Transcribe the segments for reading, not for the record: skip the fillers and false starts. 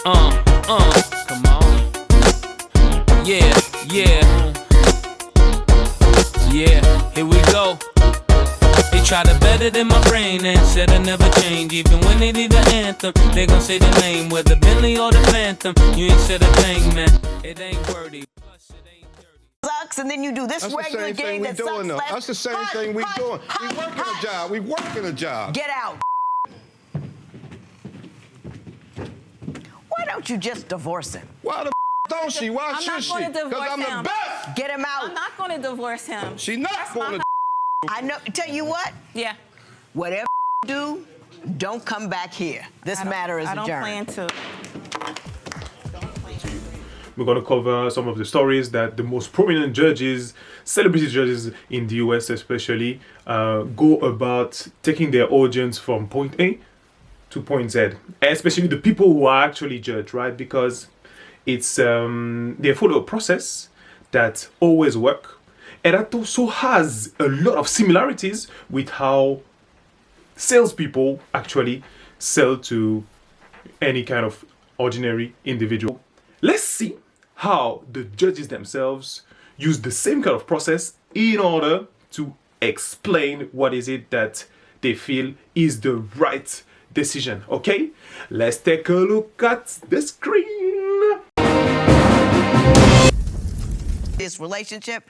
Come on. Yeah, here we go. They try to better than my brain and said I never change. Even when they need the anthem, they gon' say the name. Whether Bentley or the Phantom, you ain't said a thing, man. It ain't worthy. Plus, it ain't dirty. Sucks, and then you do this regular game that sucks less. That's the same thing we doing. We working a job. We working a job. Get out. Why don't you just divorce him? Why the don't she? Why should she? Because I'm the best. Get him out. I'm not going to divorce him. She not going to. I know. Tell you what. Yeah. Whatever you do, don't come back here. This matter is adjourned. I don't plan to. We're going to cover some of the stories that the most prominent judges, celebrity judges in the US especially, go about taking their audience from point A to point Z, especially the people who are actually judged, right? Because it's they follow a process that always work, and that also has a lot of similarities with how salespeople actually sell to any kind of ordinary individual. Let's see how the judges themselves use the same kind of process in order to explain what is it that they feel is the right decision. Okay, let's take a look at the screen. This relationship,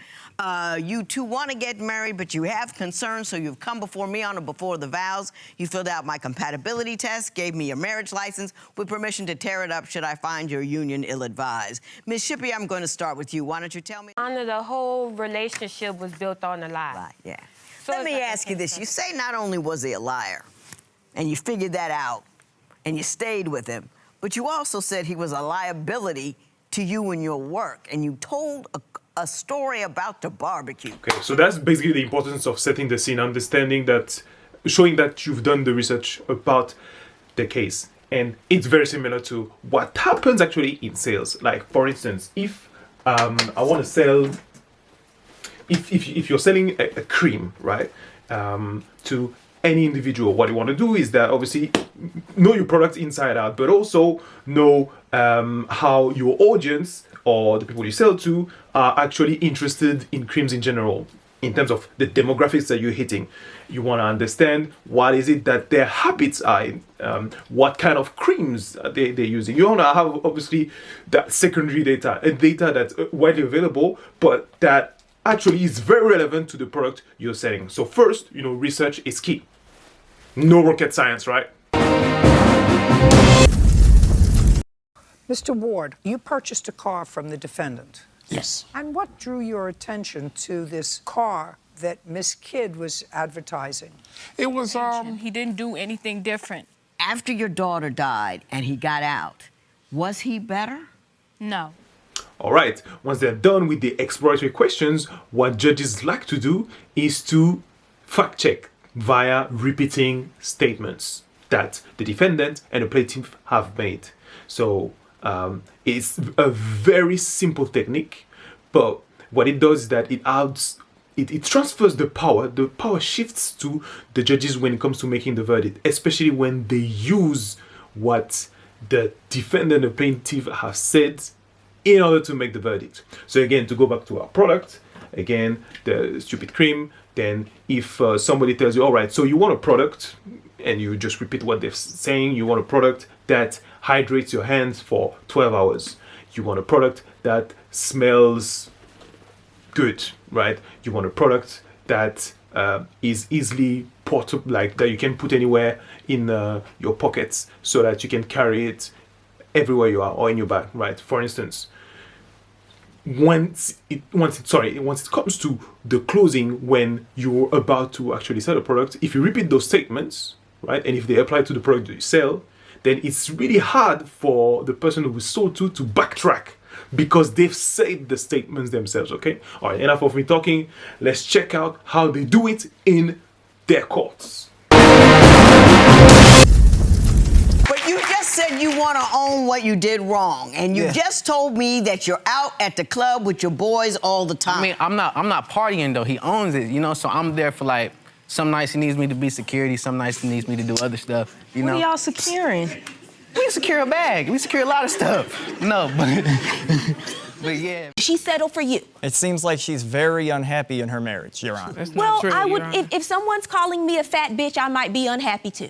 you two want to get married, but you have concerns, so you've come before me on or before the vows. You filled out my compatibility test, gave me your marriage license with permission to tear it up should I find your union ill-advised. Ms. Shippey, I'm going to start with you. Why don't you tell me? Honor, the whole relationship was built on a lie. Lie, yeah. So Let me ask you this. You say not only was he a liar, and you figured that out, and you stayed with him, but you also said he was a liability to you and your work, and you told a story about the barbecue. Okay, so that's basically the importance of setting the scene, understanding that, showing that you've done the research about the case. And it's very similar to what happens actually in sales. Like, for instance, if I want to sell, if you're selling a cream, right, to any individual, what you want to do is that obviously know your product inside out, but also know how your audience or the people you sell to are actually interested in creams in general, in terms of the demographics that you're hitting. You want to understand what is it that their habits are, what kind of creams they're using. You want to have obviously that secondary data, data that's widely available, but that actually is very relevant to the product you're selling. So first, research is key. No rocket science, right? Mr. Ward, you purchased a car from the defendant. Yes. And what drew your attention to this car that Miss Kidd was advertising? It was, He didn't do anything different. After your daughter died and he got out, was he better? No. All right, once they're done with the exploratory questions, what judges like to do is to fact check via repeating statements that the defendant and the plaintiff have made. So it's a very simple technique, but what it does is that it transfers the power. The power shifts to the judges when it comes to making the verdict, especially when they use what the defendant and the plaintiff have said in order to make the verdict. So again, to go back to our product, again, the stupid cream, then if somebody tells you, all right, so you want a product, and you just repeat what they're saying, you want a product that hydrates your hands for 12 hours. You want a product that smells good, right? You want a product that is easily portable, like that you can put anywhere in your pockets so that you can carry it everywhere you are or in your bag, right? For instance, once it comes to the closing, when you're about to actually sell a product, if you repeat those statements, right, and if they apply to the product that you sell, then it's really hard for the person who was sold to backtrack because they've said the statements themselves. Okay, all right, enough of me talking. Let's check out how they do it in their courts. But you just said you want to own what you did wrong, and you just told me that you're out at the club with your boys all the time. I mean, I'm not partying though. He owns it, so I'm there for like some nights he needs me to be security, some nights he needs me to do other stuff, What are y'all securing? We secure a bag. We secure a lot of stuff. No, but yeah. She settled for you. It seems like she's very unhappy in her marriage, Your Honor. That's Well, not true, I Your would, Honor. if someone's calling me a fat bitch, I might be unhappy too.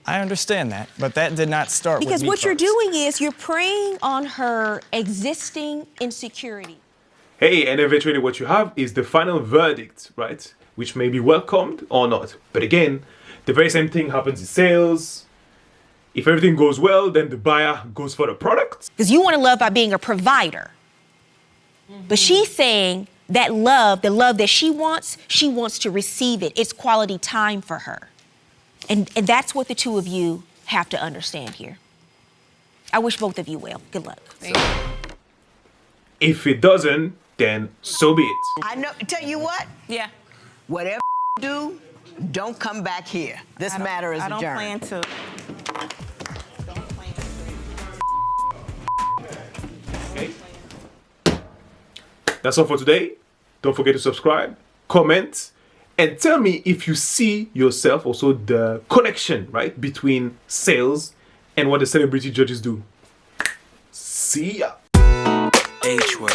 I understand that, but that did not start with Because me what you're first. doing is you're preying on her existing insecurity. Hey, and eventually what you have is the final verdict, right? Which may be welcomed or not. But again, the very same thing happens in sales. If everything goes well, then the buyer goes for the product. Because you want to love by being a provider. But she's saying that love, the love that she wants to receive it. It's quality time for her. And that's what the two of you have to understand here. I wish both of you well. Good luck. If it doesn't, then so be it. I know. Tell you what. Yeah. Whatever you do, don't come back here. This matter is I don't adjourned. plan to. Okay. That's all for today. Don't forget to subscribe, comment, and tell me if you see yourself also the connection, right, between sales and what the celebrity judges do. See ya. H-word.